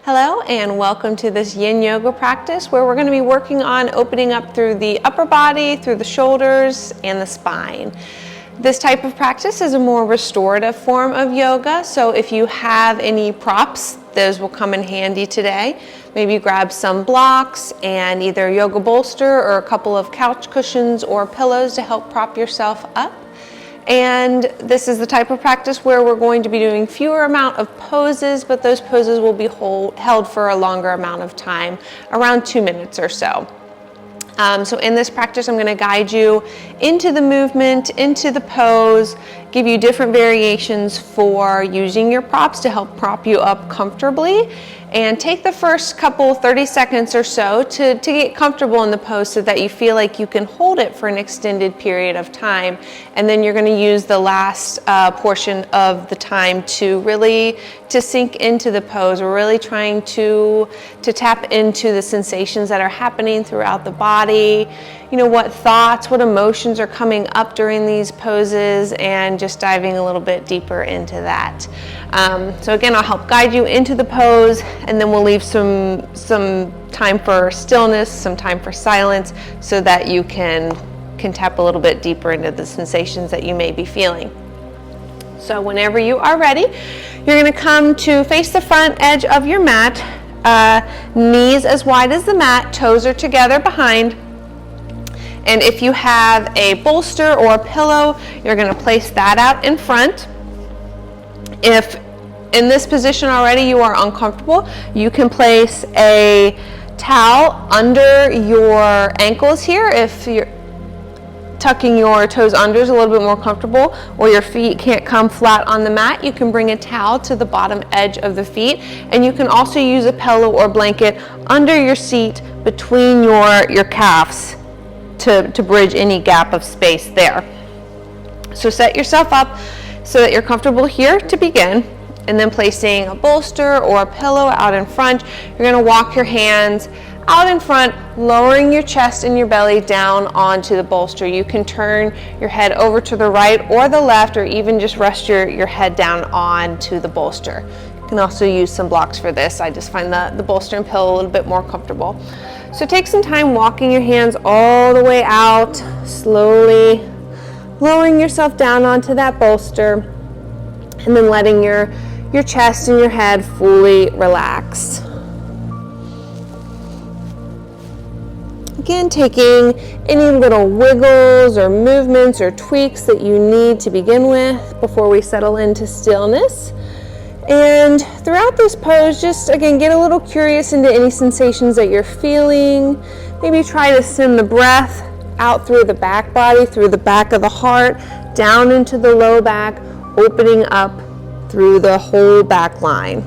Hello and welcome to this Yin Yoga practice where we're going to be working on opening up through the upper body, through the shoulders, and the spine. This type of practice is a more restorative form of yoga, so if you have any props, those will come in handy today. Maybe grab some blocks and either a yoga bolster or a couple of couch cushions or pillows to help prop yourself up. And this is the type of practice where we're going to be doing fewer amount of poses, but those poses will be held for a longer amount of time, around 2 minutes or so. So in this practice, I'm going to guide you into the movement, into the pose, give you different variations for using your props to help prop you up comfortably. And take the first couple 30 seconds or so to get comfortable in the pose so that you feel like you can hold it for an extended period of time. And then you're going to use the last portion of the time to really sink into the pose. We're really trying to tap into the sensations that are happening throughout the body. You know, what thoughts, what emotions are coming up during these poses, and just diving a little bit deeper into that. So again, I'll help guide you into the pose, and then we'll leave some time for stillness, some time for silence, so that you can tap a little bit deeper into the sensations that you may be feeling. So whenever you are ready, you're going to come to face the front edge of your mat, knees as wide as the mat, toes are together behind. And if you have a bolster or a pillow, you're going to place that out in front. If in this position already you are uncomfortable, you can place a towel under your ankles here. If you're tucking your toes under is a little bit more comfortable, or your feet can't come flat on the mat, you can bring a towel to the bottom edge of the feet. And you can also use a pillow or blanket under your seat between your calves to bridge any gap of space there. So set yourself up so that you're comfortable here to begin, and then placing a bolster or a pillow out in front. You're going to walk your hands out in front, lowering your chest and your belly down onto the bolster. You can turn your head over to the right or the left, or even just rest your head down onto the bolster. You can also use some blocks for this. I just find the bolster and pillow a little bit more comfortable. So take some time walking your hands all the way out, slowly lowering yourself down onto that bolster, and then letting your chest and your head fully relax. Again, taking any little wiggles or movements or tweaks that you need to begin with before we settle into stillness. And throughout this pose, just again, get a little curious into any sensations that you're feeling. Maybe try to send the breath out through the back body, through the back of the heart, down into the low back, opening up through the whole back line.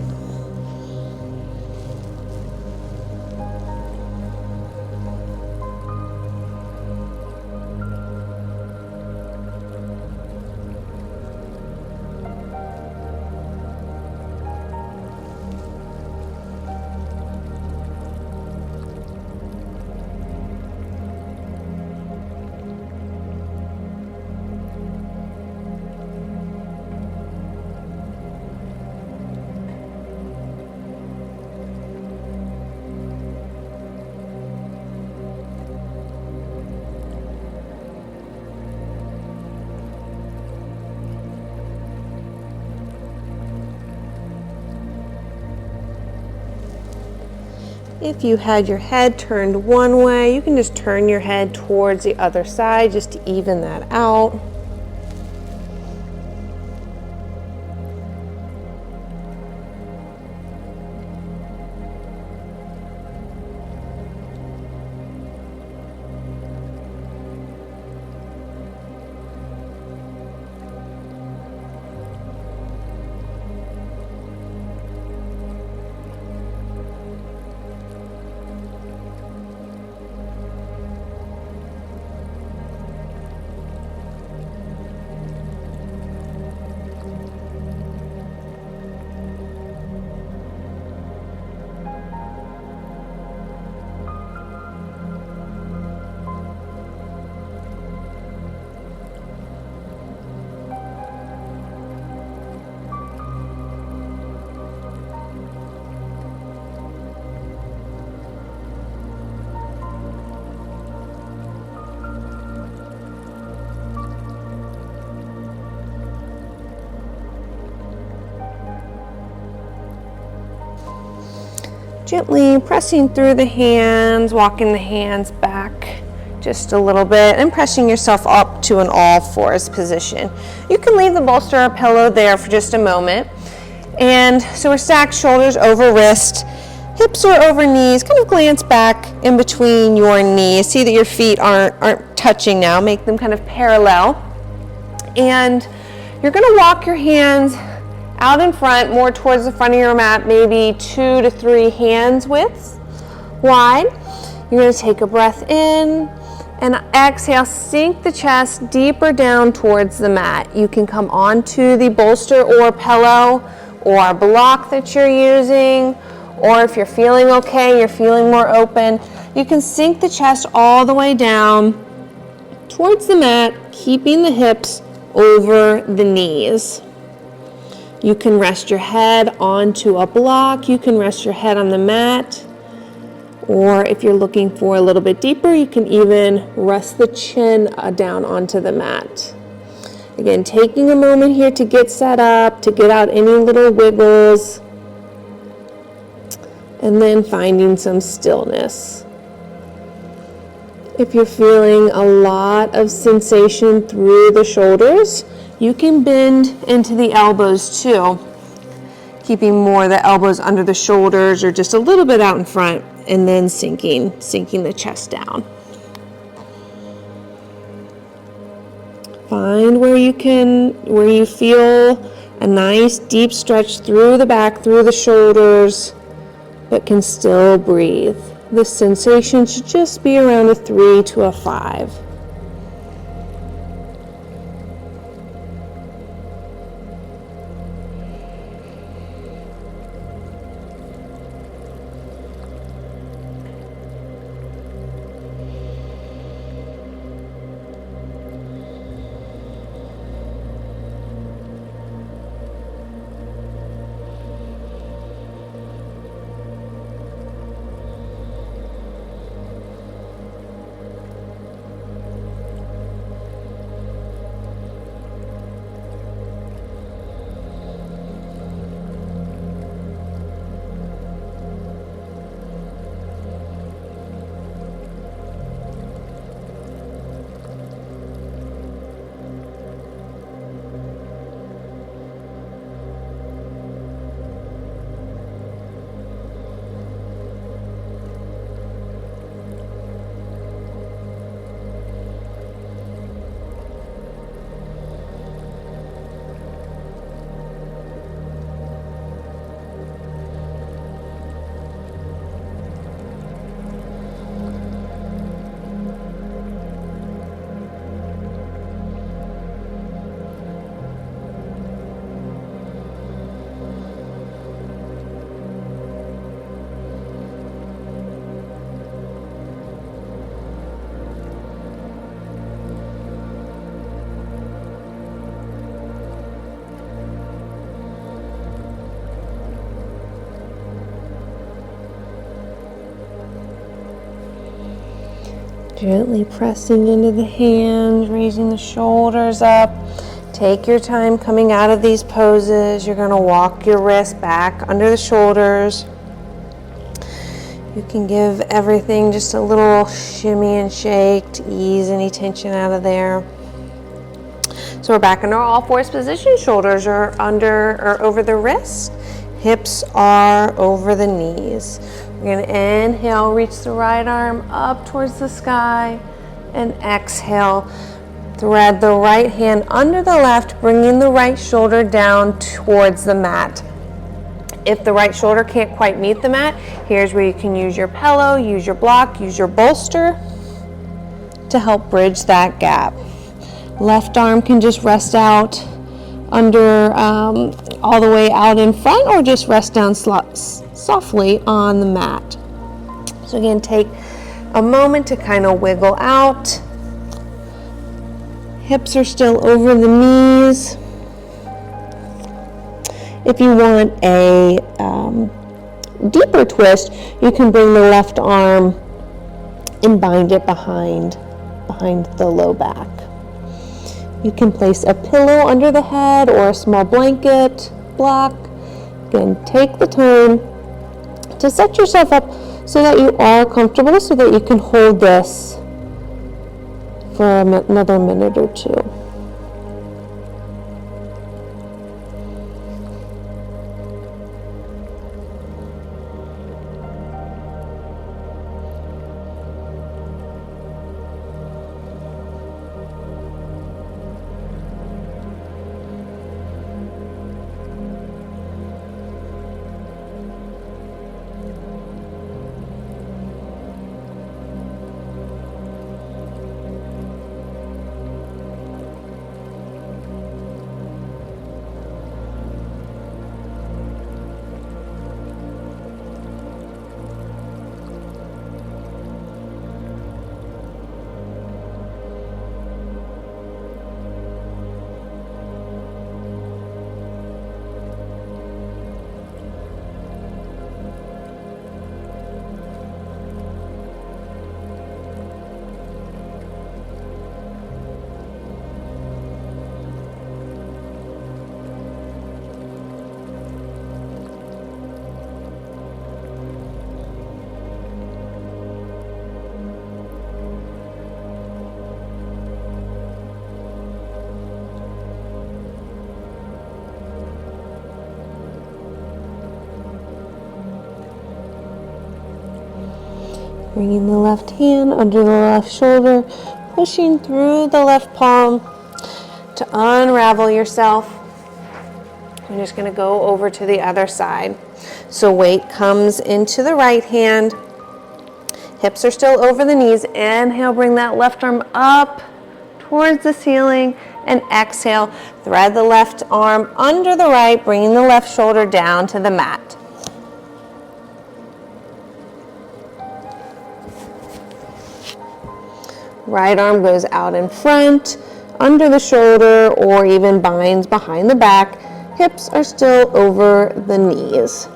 If you had your head turned one way, you can just turn your head towards the other side just to even that out. Gently pressing through the hands, walking the hands back just a little bit and pressing yourself up to an all fours position. You can leave the bolster or pillow there for just a moment. And so we're stacked shoulders over wrist, hips are over knees, kind of glance back in between your knees. See that your feet aren't touching now, make them kind of parallel. And you're gonna walk your hands out in front, more towards the front of your mat, maybe 2 to 3 hands widths wide. You're going to take a breath in and exhale, sink the chest deeper down towards the mat. You can come onto the bolster or pillow or block that you're using, or if you're feeling okay, you're feeling more open, you can sink the chest all the way down towards the mat, keeping the hips over the knees. You can rest your head onto a block, you can rest your head on the mat, or if you're looking for a little bit deeper, you can even rest the chin down onto the mat. Again, taking a moment here to get set up, to get out any little wiggles, and then finding some stillness. If you're feeling a lot of sensation through the shoulders, you can bend into the elbows too, keeping more of the elbows under the shoulders or just a little bit out in front, and then sinking the chest down. Find where you feel a nice deep stretch through the back, through the shoulders, but can still breathe. This sensation should just be around a 3 to a 5. Gently pressing into the hands, raising the shoulders up. Take your time coming out of these poses. You're going to walk your wrists back under the shoulders. You can give everything just a little shimmy and shake to ease any tension out of there. So we're back in our all fours position. Shoulders are under or over the wrist. Hips are over the knees. We're going to inhale, reach the right arm up towards the sky, and exhale. Thread the right hand under the left, bringing the right shoulder down towards the mat. If the right shoulder can't quite meet the mat, here's where you can use your pillow, use your block, use your bolster to help bridge that gap. Left arm can just rest out under all the way out in front, or just rest down softly on the mat. So again, take a moment to kind of wiggle out. Hips are still over the knees. If you want a deeper twist, you can bring the left arm and bind it behind the low back. You can place a pillow under the head or a small blanket block. Again, take the time to set yourself up so that you are comfortable, so that you can hold this for another minute or two. Bringing the left hand under the left shoulder, pushing through the left palm to unravel yourself. You're just going to go over to the other side. So weight comes into the right hand. Hips are still over the knees. Inhale, bring that left arm up towards the ceiling, and exhale, thread the left arm under the right, bringing the left shoulder down to the mat. Right arm goes out in front, under the shoulder, or even binds behind the back. Hips are still over the knees.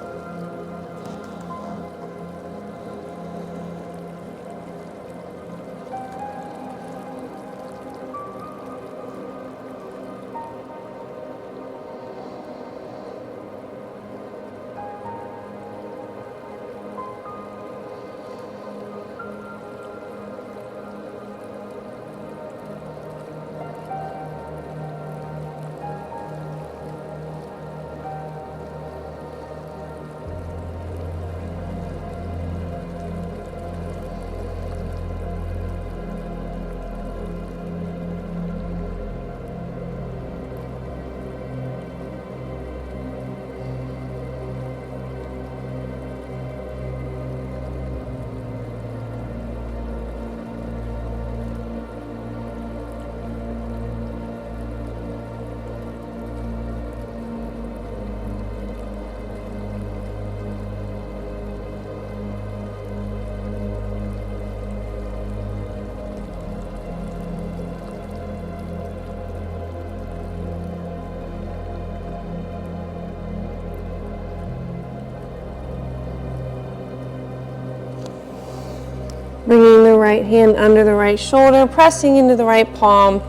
Bringing the right hand under the right shoulder, pressing into the right palm,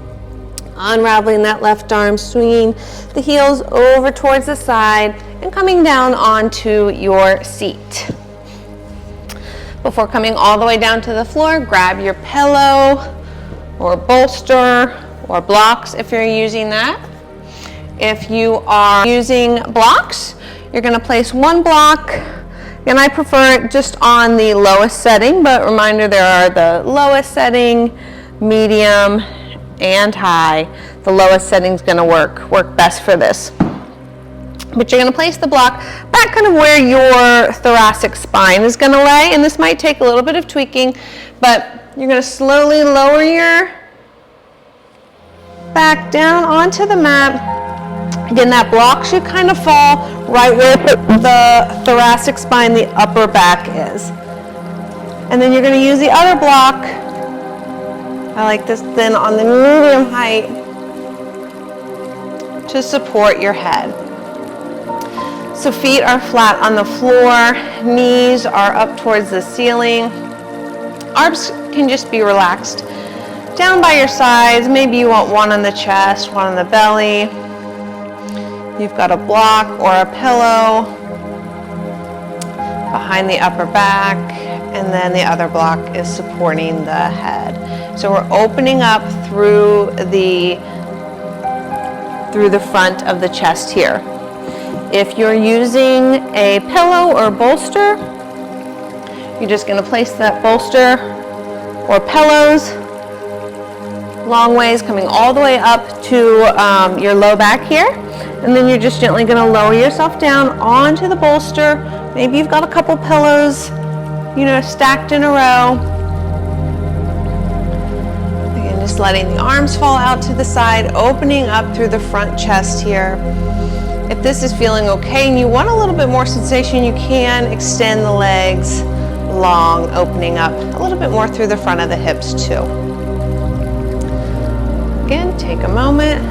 unraveling that left arm, swinging the heels over towards the side, and coming down onto your seat. Before coming all the way down to the floor, grab your pillow or bolster or blocks if you're using that. If you are using blocks, you're going to place one block. And I prefer it just on the lowest setting, but reminder, there are the lowest setting, medium, and high. The lowest setting is going to work best for this. But you're going to place the block back kind of where your thoracic spine is going to lay, and this might take a little bit of tweaking, but you're going to slowly lower your back down onto the mat. Again, that block should kind of fall right where the thoracic spine, the upper back is. And then you're going to use the other block, I like this then on the medium height, to support your head. So feet are flat on the floor, knees are up towards the ceiling. Arms can just be relaxed down by your sides. Maybe you want one on the chest, one on the belly. You've got a block or a pillow behind the upper back, and then the other block is supporting the head. So we're opening up through the front of the chest here. If you're using a pillow or bolster, you're just going to place that bolster or pillows long ways, coming all the way up to your low back here. And then you're just gently going to lower yourself down onto the bolster. Maybe you've got a couple pillows, stacked in a row. Again, just letting the arms fall out to the side, opening up through the front chest here. If this is feeling okay and you want a little bit more sensation, you can extend the legs long, opening up a little bit more through the front of the hips too. Again, take a moment,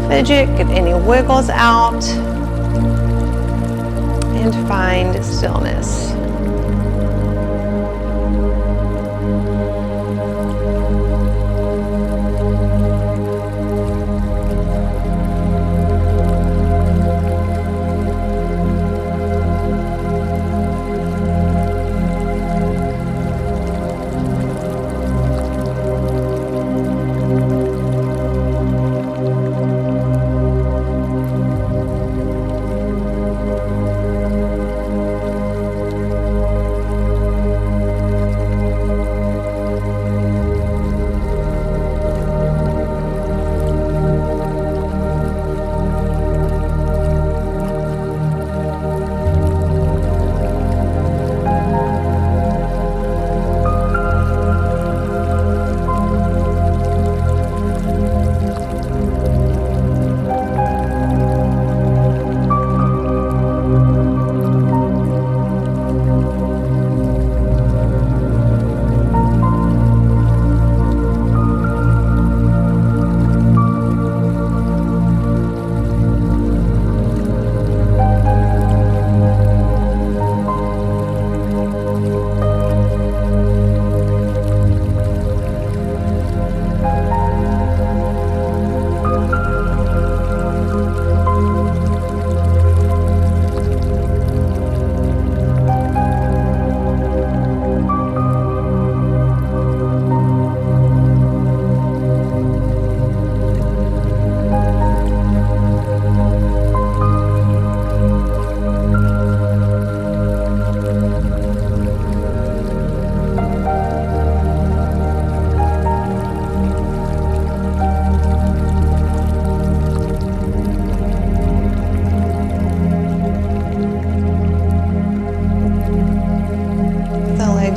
fidget, get any wiggles out, and find stillness.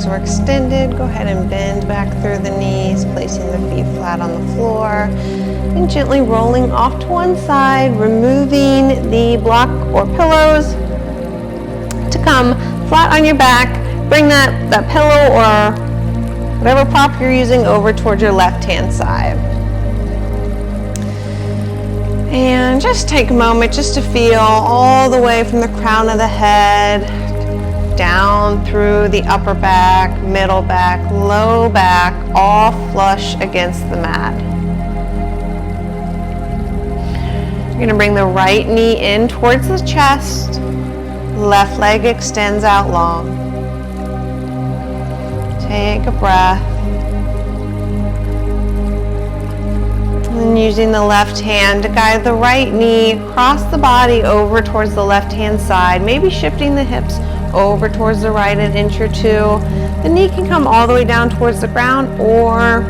Are extended, go ahead and bend back through the knees, placing the feet flat on the floor, and gently rolling off to one side, removing the block or pillows to come flat on your back. Bring that pillow or whatever prop you're using over towards your left-hand side. And just take a moment just to feel all the way from the crown of the head down through the upper back, middle back, low back, all flush against the mat. You're going to bring the right knee in towards the chest, left leg extends out long. Take a breath. And using the left hand to guide the right knee across the body over towards the left-hand side, maybe shifting the hips over towards the right an inch or two. The knee can come all the way down towards the ground, or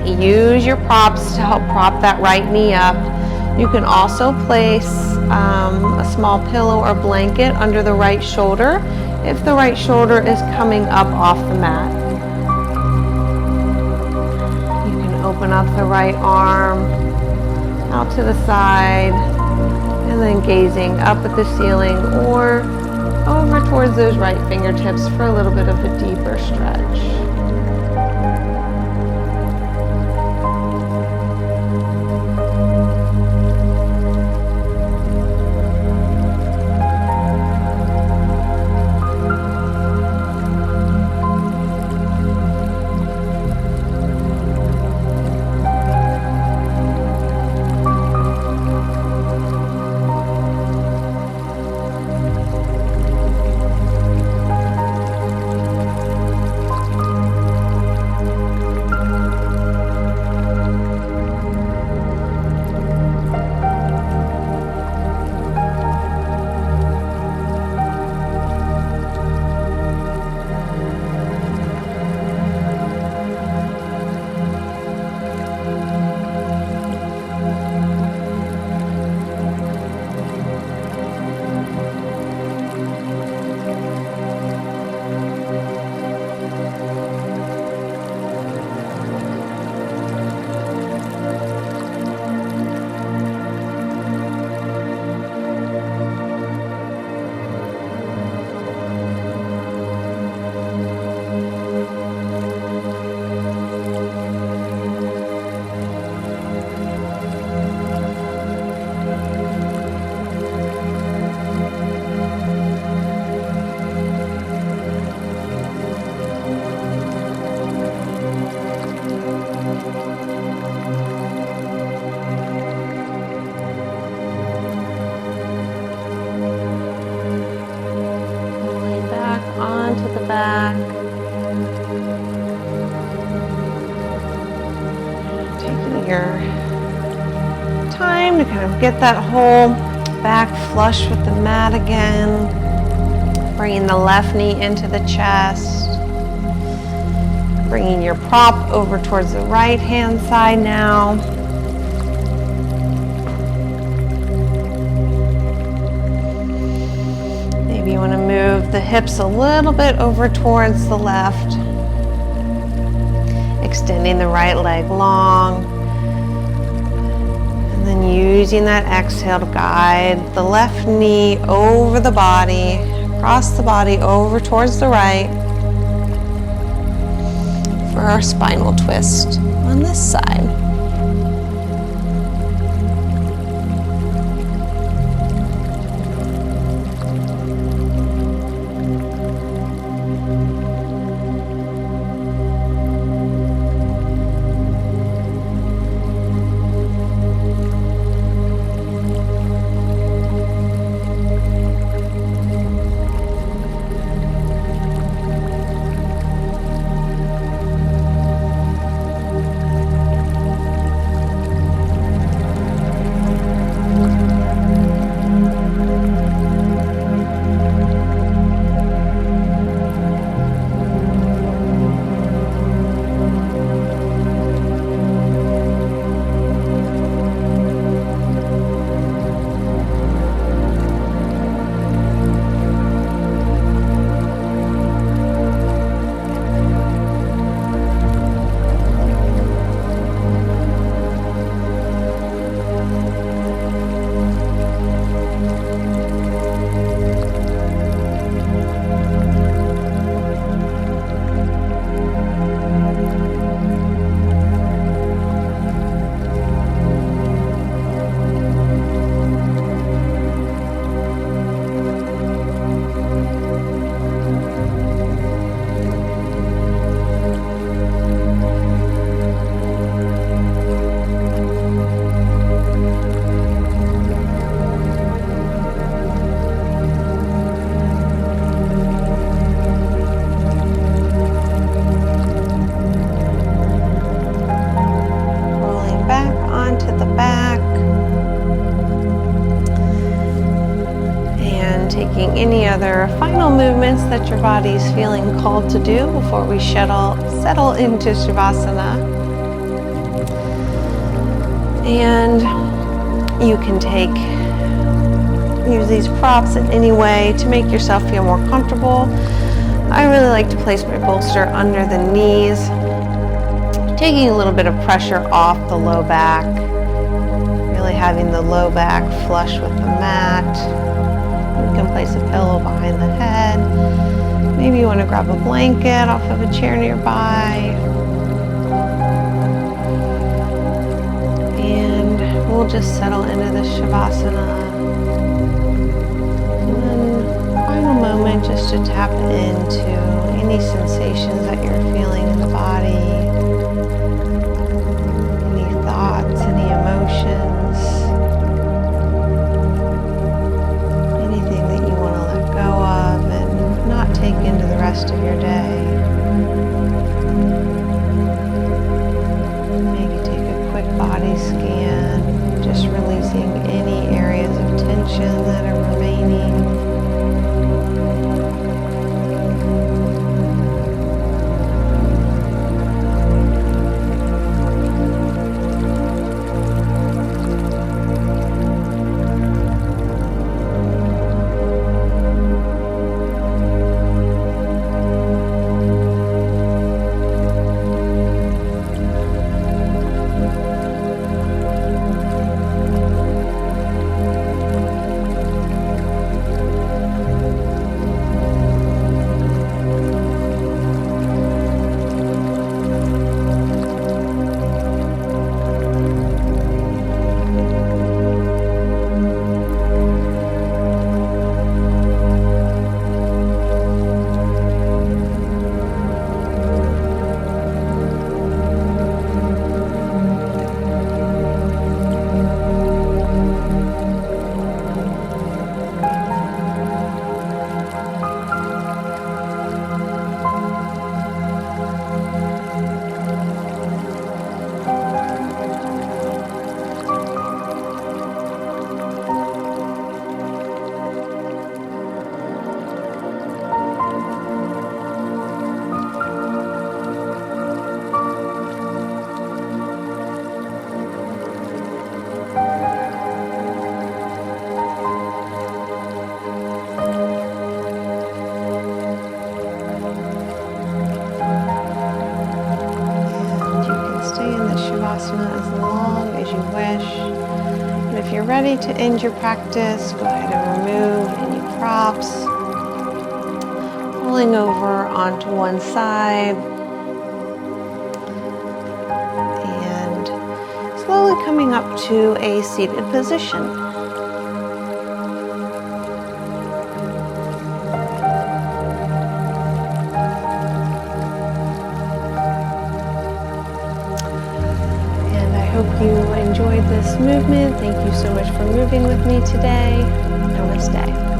use your props to help prop that right knee up. You can also place a small pillow or blanket under the right shoulder if the right shoulder is coming up off the mat. You can open up the right arm out to the side and then gazing up at the ceiling or over towards those right fingertips for a little bit of a deeper stretch. onto the back. Taking your time to kind of get that whole back flush with the mat again. Bringing the left knee into the chest. Bringing your prop over towards the right hand side now. Maybe you want to move the hips a little bit over towards the left. Extending the right leg long. And then using that exhale to guide the left knee over the body, across the body, over towards the right for our spinal twist on this side. Any other final movements that your body's feeling called to do before we settle into Shavasana. And you can use these props in any way to make yourself feel more comfortable. I really like to place my bolster under the knees, taking a little bit of pressure off the low back, really having the low back flush with the mat. You can place a pillow behind the head. Maybe you want to grab a blanket off of a chair nearby. And we'll just settle into the Shavasana. And then final moment just to tap into any sensations that you're feeling in the body. Any thoughts, any emotions. Take into the rest of your day. Maybe take a quick body scan, just releasing any areas of tension that are remaining. Shavasana as long as you wish. And if you're ready to end your practice, go ahead and remove any props, rolling over onto one side, and slowly coming up to a seated position. I hope you enjoyed this movement. Thank you so much for moving with me today. Namaste.